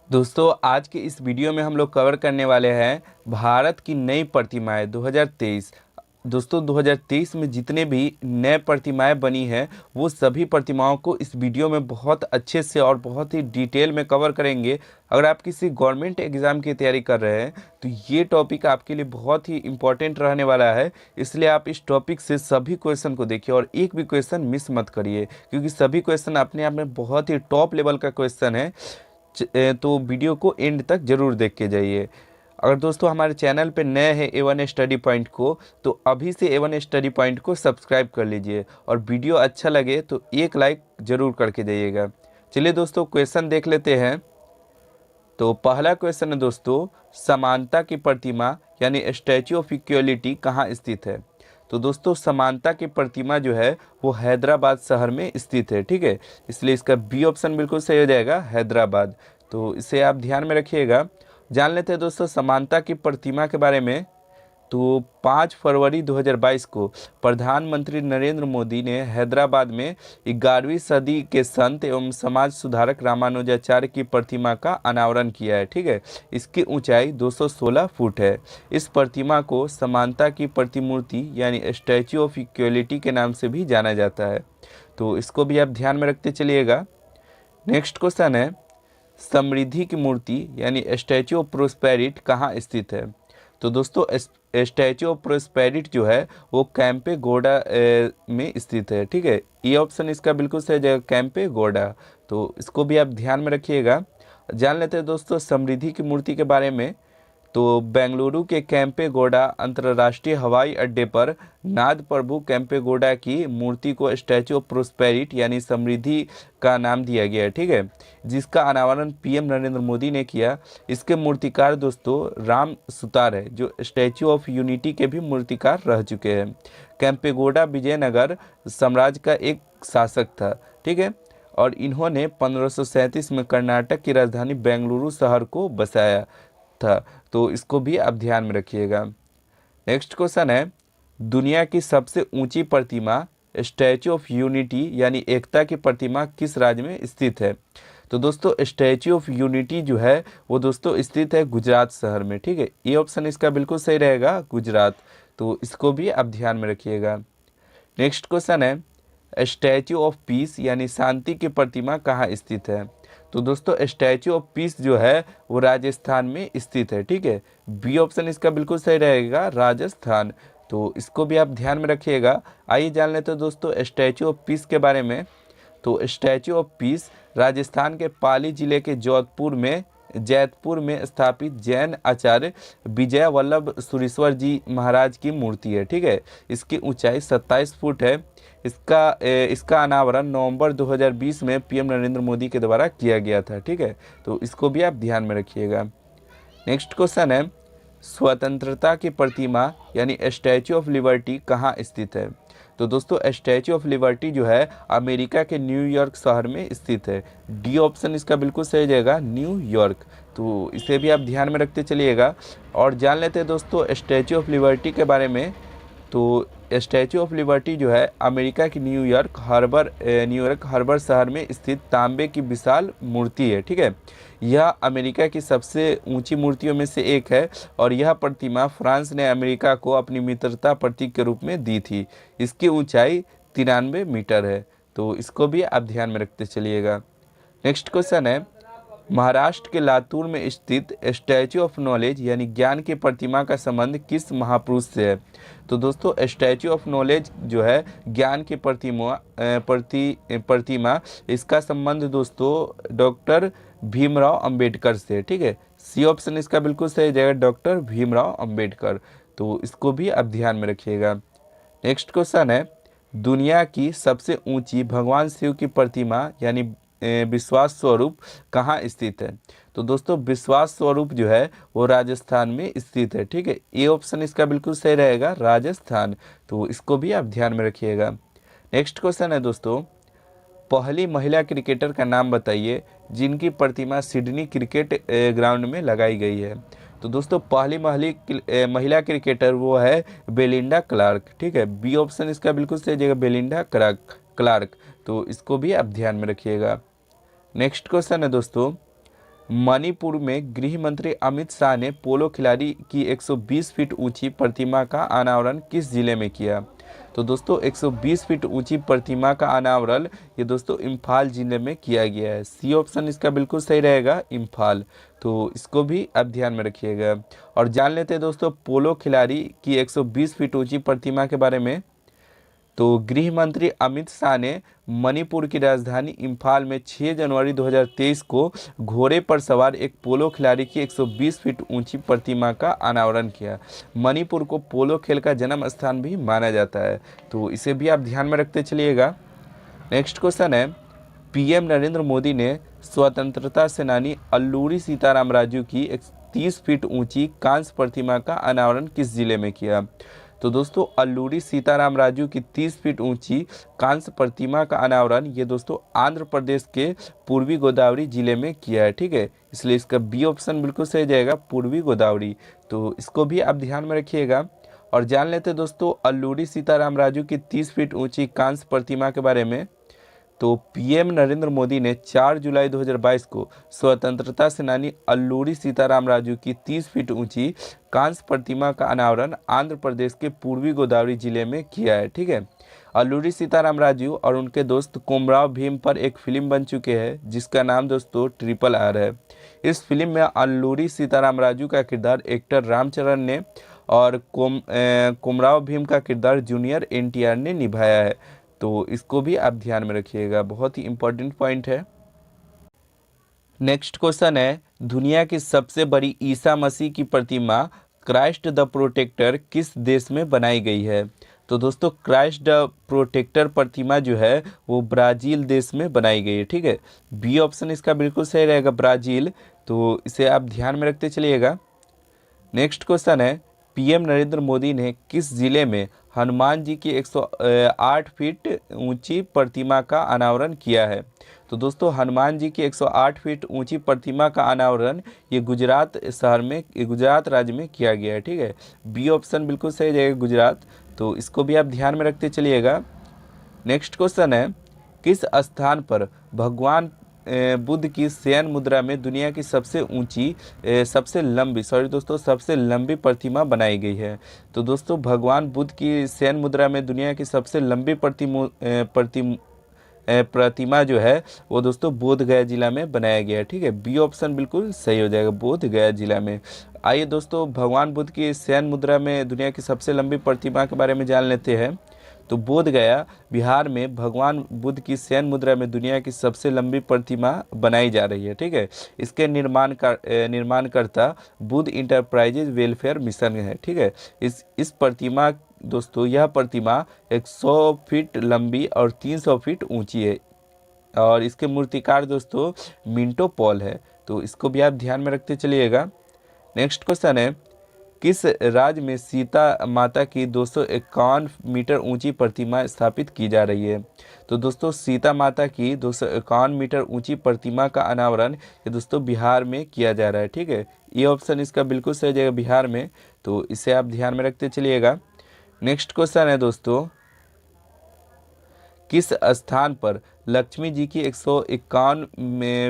दोस्तों आज के इस वीडियो में हम लोग कवर करने वाले हैं भारत की नई प्रतिमाएं 2023। दोस्तों 2023 में जितने भी नए प्रतिमाएं बनी हैं वो सभी प्रतिमाओं को इस वीडियो में बहुत अच्छे से और बहुत ही डिटेल में कवर करेंगे। अगर आप किसी गवर्नमेंट एग्ज़ाम की तैयारी कर रहे हैं तो ये टॉपिक आपके लिए बहुत ही इम्पोर्टेंट रहने वाला है, इसलिए आप इस टॉपिक से सभी क्वेश्चन को देखिए और एक भी क्वेश्चन मिस मत करिए, क्योंकि सभी क्वेश्चन अपने आप में बहुत ही टॉप लेवल का क्वेश्चन है। तो वीडियो को एंड तक जरूर देख के जाइए। अगर दोस्तों हमारे चैनल पे नए हैं A1 स्टडी पॉइंट को, तो अभी से A1 स्टडी पॉइंट को सब्सक्राइब कर लीजिए और वीडियो अच्छा लगे तो एक लाइक ज़रूर करके जाइएगा। चलिए दोस्तों क्वेश्चन देख लेते हैं। तो पहला क्वेश्चन है दोस्तों, समानता की प्रतिमा यानी स्टैच्यू ऑफ इक्वलिटी कहाँ स्थित है। तो दोस्तों समानता की प्रतिमा जो है वो हैदराबाद शहर में स्थित है, ठीक है। इसलिए इसका बी ऑप्शन बिल्कुल सही हो जाएगा, हैदराबाद। तो इसे आप ध्यान में रखिएगा। जान लेते हैं दोस्तों समानता की प्रतिमा के बारे में। तो 5 फरवरी 2022 को प्रधानमंत्री नरेंद्र मोदी ने हैदराबाद में 11वीं सदी के संत एवं समाज सुधारक रामानुजाचार्य की प्रतिमा का अनावरण किया है, ठीक है। इसकी ऊंचाई 216 फुट है। इस प्रतिमा को समानता की प्रतिमूर्ति यानी स्टैच्यू ऑफ इक्वलिटी के नाम से भी जाना जाता है। तो इसको भी आप ध्यान में रखते चलिएगा। नेक्स्ट क्वेश्चन है, समृद्धि की मूर्ति यानी स्टैच्यू ऑफ प्रोस्पेरिटी कहाँ स्थित है। तो दोस्तों स्टैच्यू ऑफ प्रोस्पेरिटी जो है वो कैंपे गोडा में स्थित है, ठीक है। ये ऑप्शन इसका बिल्कुल सही जगह कैंपे गोडा। तो इसको भी आप ध्यान में रखिएगा। जान लेते हैं दोस्तों समृद्धि की मूर्ति के बारे में। तो बेंगलुरु के कैंपेगौड़ा अंतर्राष्ट्रीय हवाई अड्डे पर नाद प्रभु कैंपेगौड़ा की मूर्ति को स्टैच्यू ऑफ प्रोस्पेरिटी यानी समृद्धि का नाम दिया गया है, ठीक है, जिसका अनावरण पीएम नरेंद्र मोदी ने किया। इसके मूर्तिकार दोस्तों राम सुतार है, जो स्टैच्यू ऑफ यूनिटी के भी मूर्तिकार रह चुके हैं। कैंपेगौड़ा विजयनगर साम्राज्य का एक शासक था, ठीक है, और इन्होंने 1537 में कर्नाटक की राजधानी बेंगलुरु शहर को बसाया था। तो इसको भी आप ध्यान में रखिएगा। नेक्स्ट क्वेश्चन है, दुनिया की सबसे ऊंची प्रतिमा स्टैच्यू ऑफ यूनिटी यानी एकता की प्रतिमा किस राज्य में स्थित है। तो दोस्तों स्टैच्यू ऑफ यूनिटी जो है वो दोस्तों स्थित है गुजरात शहर में, ठीक है। ये ऑप्शन इसका बिल्कुल सही रहेगा, गुजरात। तो इसको भी आप ध्यान में रखिएगा। नेक्स्ट क्वेश्चन है, स्टैच्यू ऑफ पीस यानी शांति की प्रतिमा कहाँ स्थित है। तो दोस्तों स्टैच्यू ऑफ पीस जो है वो राजस्थान में स्थित है, ठीक है। बी ऑप्शन इसका बिल्कुल सही रहेगा, राजस्थान। तो इसको भी आप ध्यान में रखिएगा। आइए जान लेते हैं दोस्तों स्टैच्यू ऑफ पीस के बारे में। तो स्टैच्यू ऑफ पीस राजस्थान के पाली जिले के जैतपुर में स्थापित जैन आचार्य विजय वल्लभ सुरीश्वर जी महाराज की मूर्ति है, ठीक है। इसकी ऊंचाई 27 फुट है। इसका अनावरण नवंबर 2020 में पीएम नरेंद्र मोदी के द्वारा किया गया था, ठीक है। तो इसको भी आप ध्यान में रखिएगा। नेक्स्ट क्वेश्चन है, स्वतंत्रता की प्रतिमा यानी स्टैच्यू ऑफ लिबर्टी कहाँ स्थित है। तो दोस्तों स्टैच्यू ऑफ लिबर्टी जो है अमेरिका के न्यूयॉर्क शहर में स्थित है। डी ऑप्शन इसका बिल्कुल सही जाएगा, न्यूयॉर्क। तो इसे भी आप ध्यान में रखते चलिएगा। और जान लेते हैं दोस्तों स्टैच्यू ऑफ लिबर्टी के बारे में। तो स्टैच्यू ऑफ लिबर्टी जो है अमेरिका की न्यूयॉर्क हार्बर शहर में स्थित तांबे की विशाल मूर्ति है, ठीक है। यह अमेरिका की सबसे ऊंची मूर्तियों में से एक है और यह प्रतिमा फ्रांस ने अमेरिका को अपनी मित्रता प्रतीक के रूप में दी थी। इसकी ऊंचाई 93 मीटर है। तो इसको भी आप ध्यान में रखते चलिएगा। नेक्स्ट क्वेश्चन है, महाराष्ट्र के लातूर में स्थित स्टैच्यू ऑफ नॉलेज यानी ज्ञान की प्रतिमा का संबंध किस महापुरुष से है। तो दोस्तों स्टैच्यू ऑफ नॉलेज जो है ज्ञान की प्रतिमा इसका संबंध दोस्तों डॉक्टर भीमराव अंबेडकर से, ठीक है। सी ऑप्शन इसका बिल्कुल सही जाएगा, डॉक्टर भीमराव अंबेडकर। तो इसको भी आप ध्यान में रखिएगा। नेक्स्ट क्वेश्चन है, दुनिया की सबसे ऊंची भगवान शिव की प्रतिमा यानी विश्वास स्वरूप कहाँ स्थित है। तो दोस्तों विश्वास स्वरूप जो है वो राजस्थान में स्थित है, ठीक है। ए ऑप्शन इसका बिल्कुल सही रहेगा, राजस्थान। तो इसको भी आप ध्यान में रखिएगा। नेक्स्ट क्वेश्चन है दोस्तों, पहली महिला क्रिकेटर का नाम बताइए जिनकी प्रतिमा सिडनी क्रिकेट ग्राउंड में लगाई गई है। तो दोस्तों पहली महिला क्रिकेटर वो है बेलिंडा क्लार्क, ठीक है। बी ऑप्शन इसका बिल्कुल सही जगह, बेलिंडा क्लार्क। तो इसको भी आप ध्यान में रखिएगा। नेक्स्ट क्वेश्चन है दोस्तों, मणिपुर में गृह मंत्री अमित शाह ने पोलो खिलाड़ी की 120 फीट ऊंची प्रतिमा का अनावरण किस जिले में किया? तो दोस्तों 120 फीट ऊंची प्रतिमा का अनावरण ये दोस्तों इम्फाल जिले में किया गया है। सी ऑप्शन इसका बिल्कुल सही रहेगा, इम्फाल। तो इसको भी आप ध्यान में रखिएगा। और जान लेते हैं दोस्तों पोलो खिलाड़ी की 120 फीट ऊंची प्रतिमा के बारे में। तो गृह मंत्री अमित शाह ने मणिपुर की राजधानी इम्फाल में 6 जनवरी 2023 को घोड़े पर सवार एक पोलो खिलाड़ी की 120 फीट ऊंची प्रतिमा का अनावरण किया। मणिपुर को पोलो खेल का जन्म स्थान भी माना जाता है, तो इसे भी आप ध्यान में रखते चलिएगा। नेक्स्ट क्वेश्चन है, पीएम नरेंद्र मोदी ने स्वतंत्रता सेनानी अल्लूरी सीताराम राजू की 30 फीट ऊंची कांस्य प्रतिमा का अनावरण किस जिले में किया? तो दोस्तों अल्लूरी सीताराम राजू की 30 फीट ऊंची कांस्य प्रतिमा का अनावरण ये दोस्तों आंध्र प्रदेश के पूर्वी गोदावरी जिले में किया है। ठीक है, इसलिए इसका बी ऑप्शन बिल्कुल सही जाएगा, पूर्वी गोदावरी। तो इसको भी आप ध्यान में रखिएगा। और जान लेते हैं दोस्तों अल्लूरी सीताराम राजू की 30 फीट ऊंची कांस्य प्रतिमा के बारे में। तो पीएम नरेंद्र मोदी ने 4 जुलाई 2022 को स्वतंत्रता सेनानी अल्लूरी सीताराम राजू की 30 फीट ऊंची कांस्य प्रतिमा का अनावरण आंध्र प्रदेश के पूर्वी गोदावरी जिले में किया है। ठीक है, अल्लूरी सीताराम राजू और उनके दोस्त कोमराव भीम पर एक फिल्म बन चुके हैं जिसका नाम दोस्तों RRR है। इस फिल्म में अल्लूरी सीताराम राजू का किरदार एक्टर रामचरण ने और कोमराव भीम का किरदार जूनियर NTR ने निभाया है। तो इसको भी आप ध्यान में रखिएगा, बहुत ही इंपॉर्टेंट पॉइंट है। नेक्स्ट क्वेश्चन है, दुनिया की सबसे बड़ी ईसा मसीह की प्रतिमा क्राइस्ट द प्रोटेक्टर किस देश में बनाई गई है? तो दोस्तों क्राइस्ट द प्रोटेक्टर प्रतिमा जो है वो ब्राज़ील देश में बनाई गई है। ठीक है, बी ऑप्शन इसका बिल्कुल सही रहेगा, ब्राज़ील। तो इसे आप ध्यान में रखते चलिएगा। नेक्स्ट क्वेश्चन है, पीएम नरेंद्र मोदी ने किस जिले में हनुमान जी की 108 फीट ऊंची प्रतिमा का अनावरण किया है? तो दोस्तों हनुमान जी की 108 फीट ऊंची प्रतिमा का अनावरण ये गुजरात गुजरात राज्य में किया गया है। ठीक है, बी ऑप्शन बिल्कुल सही जाएगा, गुजरात। तो इसको भी आप ध्यान में रखते चलिएगा। नेक्स्ट क्वेश्चन है, किस स्थान पर भगवान बुद्ध की शयन मुद्रा में दुनिया की सबसे लंबी प्रतिमा बनाई गई है? तो दोस्तों भगवान बुद्ध की शयन मुद्रा में दुनिया की सबसे लंबी प्रतिमा जो है वो दोस्तों बोध गया जिला में बनाया गया है। ठीक है, बी ऑप्शन बिल्कुल सही हो जाएगा, बोध गया जिला में। आइए दोस्तों भगवान बुद्ध की शयन मुद्रा में दुनिया की सबसे लंबी प्रतिमा के बारे में जान लेते हैं। तो बोध गया बिहार में भगवान बुद्ध की शयन मुद्रा में दुनिया की सबसे लंबी प्रतिमा बनाई जा रही है। ठीक है, इसके निर्माणकर्ता बुद्ध इंटरप्राइजेज वेलफेयर मिशन है। ठीक है, इस प्रतिमा दोस्तों यह प्रतिमा 100 फीट लंबी और 300 फीट ऊंची है और इसके मूर्तिकार दोस्तों मिंटो पॉल है। तो इसको भी आप ध्यान में रखते चलिएगा। नेक्स्ट क्वेश्चन है, किस राज्य में सीता माता की 251 मीटर ऊंची प्रतिमा स्थापित की जा रही है? तो दोस्तों सीता माता की 251 मीटर ऊंची प्रतिमा का अनावरण ये दोस्तों बिहार में किया जा रहा है। ठीक है, ये ऑप्शन इसका बिल्कुल सही जाएगा, बिहार में। तो इसे आप ध्यान में रखते चलिएगा। नेक्स्ट क्वेश्चन है दोस्तों, किस स्थान पर लक्ष्मी जी की 151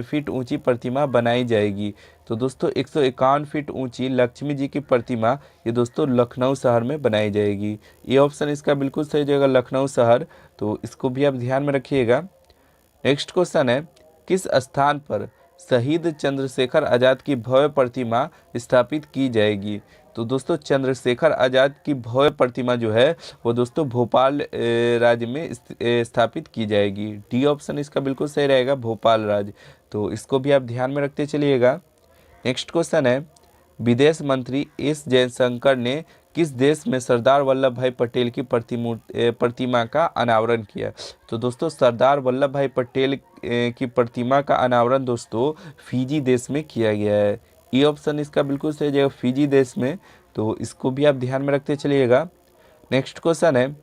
फीट ऊंची प्रतिमा बनाई जाएगी? तो दोस्तों 151 फीट ऊंची लक्ष्मी जी की प्रतिमा ये दोस्तों लखनऊ शहर में बनाई जाएगी। ये ऑप्शन इसका बिल्कुल सही जाएगा, लखनऊ शहर। तो इसको भी आप ध्यान में रखिएगा। नेक्स्ट क्वेश्चन है, किस स्थान पर शहीद चंद्रशेखर आज़ाद की भव्य प्रतिमा स्थापित की जाएगी? तो दोस्तों चंद्रशेखर आज़ाद की भव्य प्रतिमा जो है वो दोस्तों भोपाल राज्य में स्थापित की जाएगी। डी ऑप्शन इसका बिल्कुल सही रहेगा, भोपाल राज्य। तो इसको भी आप ध्यान में रखते चलिएगा। नेक्स्ट क्वेश्चन है, विदेश मंत्री एस जयशंकर ने किस देश में सरदार वल्लभ भाई पटेल की प्रतिमा का अनावरण किया? तो दोस्तों सरदार वल्लभ भाई पटेल की प्रतिमा का अनावरण दोस्तों फिजी देश में किया गया है। ये ऑप्शन इसका बिल्कुल सही जाएगा, फिजी देश में। तो इसको भी आप ध्यान में रखते चलिएगा। नेक्स्ट क्वेश्चन है,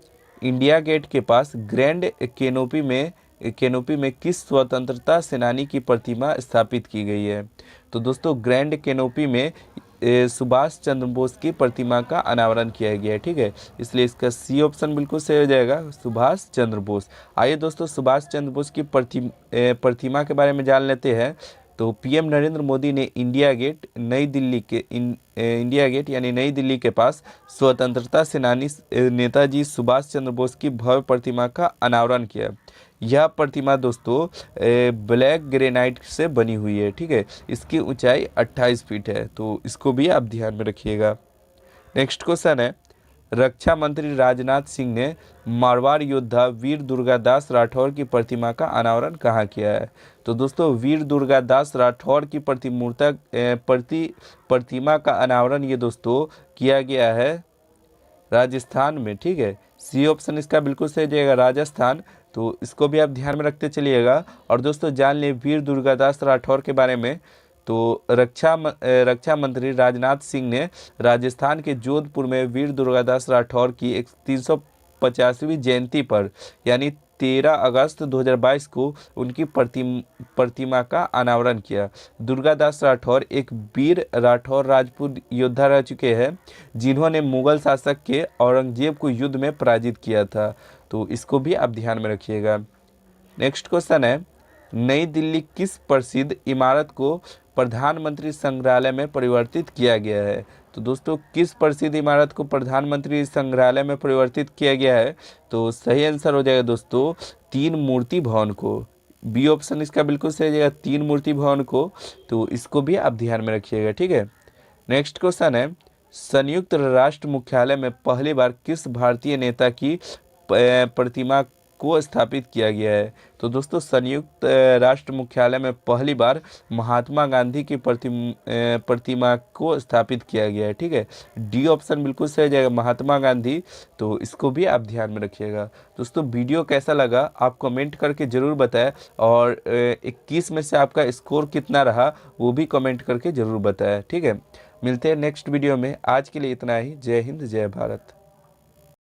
इंडिया गेट के पास ग्रैंड कैनोपी में किस स्वतंत्रता सेनानी की प्रतिमा स्थापित की गई है? तो दोस्तों ग्रैंड कैनोपी में सुभाष चंद्र बोस की प्रतिमा का अनावरण किया गया है। ठीक है, इसलिए इसका सी ऑप्शन बिल्कुल सही हो जाएगा, सुभाष चंद्र बोस। आइए दोस्तों सुभाष चंद्र बोस की प्रतिमा के बारे में जान लेते हैं। तो पीएम नरेंद्र मोदी ने इंडिया गेट यानी नई दिल्ली के पास स्वतंत्रता सेनानी नेताजी सुभाष चंद्र बोस की भव्य प्रतिमा का अनावरण किया। यह प्रतिमा दोस्तों ब्लैक ग्रेनाइट से बनी हुई है, ठीक है। इसकी ऊंचाई 28 फीट है, तो इसको भी आप ध्यान में रखिएगा। नेक्स्ट क्वेश्चन है, रक्षा मंत्री राजनाथ सिंह ने मारवाड़ योद्धा वीर दुर्गादास राठौर की प्रतिमा का अनावरण कहाँ किया है? तो दोस्तों वीर दुर्गादास राठौर की प्रतिमा का अनावरण ये दोस्तों किया गया है राजस्थान में, ठीक है। सी ऑप्शन इसका बिल्कुल सही जाएगा, राजस्थान। तो इसको भी आप ध्यान में रखते चलिएगा। और दोस्तों जान लें वीर दुर्गादास राठौर के बारे में, तो रक्षा मंत्री राजनाथ सिंह ने राजस्थान के जोधपुर में वीर दुर्गादास राठौर की 350वीं जयंती पर यानी 13 अगस्त 2022 को उनकी प्रतिमा का अनावरण किया। दुर्गादास राठौर एक वीर राठौर राजपूत योद्धा रह चुके हैं जिन्होंने मुगल शासक के औरंगजेब को युद्ध में पराजित किया था। तो इसको भी आप ध्यान में रखिएगा। नेक्स्ट क्वेश्चन है, नई दिल्ली किस प्रसिद्ध इमारत को प्रधानमंत्री संग्रहालय में परिवर्तित किया गया है? तो दोस्तों किस प्रसिद्ध इमारत को प्रधानमंत्री संग्रहालय में परिवर्तित किया गया है? तो सही आंसर हो जाएगा दोस्तों तीन मूर्ति भवन को। बी ऑप्शन इसका बिल्कुल सही हो जाएगा, तीन मूर्ति भवन को। तो इसको भी आप ध्यान में रखिएगा, ठीक है। नेक्स्ट क्वेश्चन है, संयुक्त राष्ट्र मुख्यालय में पहली बार किस भारतीय नेता की प्रतिमा को स्थापित किया गया है? तो दोस्तों संयुक्त राष्ट्र मुख्यालय में पहली बार महात्मा गांधी की प्रतिमा को स्थापित किया गया है, ठीक है। डी ऑप्शन बिल्कुल सही जाएगा, महात्मा गांधी। तो इसको भी आप ध्यान में रखिएगा। दोस्तों वीडियो कैसा लगा आप कमेंट करके ज़रूर बताएं, और 21 में से आपका स्कोर कितना रहा वो भी कमेंट करके ज़रूर बताएं, ठीक है। मिलते हैं नेक्स्ट वीडियो में। आज के लिए इतना ही। जय हिंद, जय भारत।